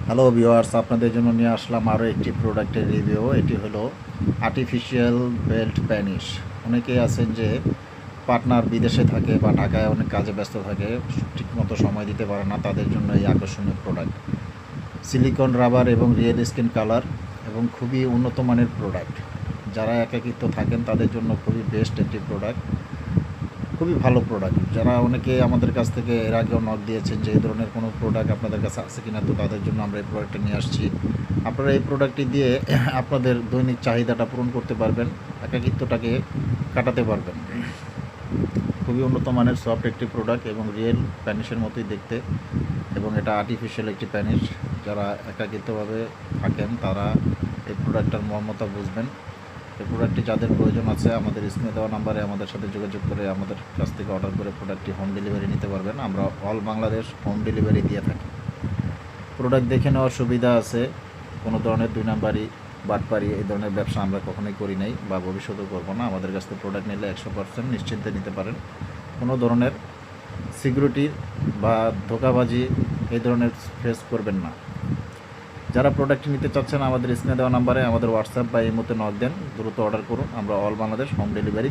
Hello viewers, আপনাদের জন্য নিয়ে আসলাম আরও একটি প্রোডাক্টের রিভিউ। এটি হলো আর্টিফিশিয়াল বেল্ট প্যানিশ। অনেকেই আছেন যে পার্টনার বিদেশে থাকে বা ঢাকায় অনেক কাজে ব্যস্ত থাকে, ঠিকমতো সময় দিতে পারে না, তাদের জন্য এই আকর্ষণীয় প্রোডাক্ট। সিলিকন রাবার এবং রিয়েল স্কিন কালার এবং খুবই উন্নত মানের প্রোডাক্ট। যারা একাকিত্ব থাকেন তাদের জন্য খুবই বেস্ট একটি প্রোডাক্ট, খুবই ভালো প্রোডাক্ট। যারা অনেকে আমাদের কাছ থেকে এর আগেও নক দিয়েছেন যে এই ধরনের কোনো প্রোডাক্ট আপনাদের কাছে আছে কিনা, তো তাদের জন্য আমরা এই প্রোডাক্টটা নিয়ে আসছি। আপনারা এই প্রোডাক্টটি দিয়ে আপনাদের দৈনিক চাহিদাটা পূরণ করতে পারবেন, একাকিত্বটাকে কাটাতে পারবেন। খুবই উন্নত মানের সফট একটি প্রোডাক্ট এবং রিয়েল প্যানিশের মতোই দেখতে, এবং এটা আর্টিফিশিয়াল একটি প্যানিশ। যারা একাকিত্বভাবে থাকেন তারা এই প্রোডাক্টটার মর্মতা বুঝবেন। এই প্রোডাক্টটি যাদের প্রয়োজন আছে আমাদের স্ক্রিনে দেওয়া নাম্বারে আমাদের সাথে যোগাযোগ করে আমাদের কাছ থেকে অর্ডার করে প্রোডাক্টটি হোম ডেলিভারি নিতে পারবেন। আমরা অল বাংলাদেশ হোম ডেলিভারি দিয়ে থাকি। প্রোডাক্ট দেখে নেওয়ার সুবিধা আছে। কোনো ধরনের দুই নাম্বারি বাটপারি এই ধরনের ব্যবসা আমরা কখনোই করি নাই বা ভবিষ্যতেও করবো না। আমাদের কাছ থেকে প্রোডাক্ট নিলে 100% নিশ্চিন্তে নিতে পারেন। কোনো ধরনের সিকিউরিটি বা ধোঁকাবাজি এই ধরনের ফেস করবেন না। যারা প্রোডাক্টটি নিতে চাচ্ছেন আমাদের স্ক্রিনে দেওয়া নাম্বারে আমাদের হোয়াটসঅ্যাপ বা ইমোতে নক দেন, দ্রুত অর্ডার করুন। আমরা অল বাংলাদেশ হোম ডেলিভারি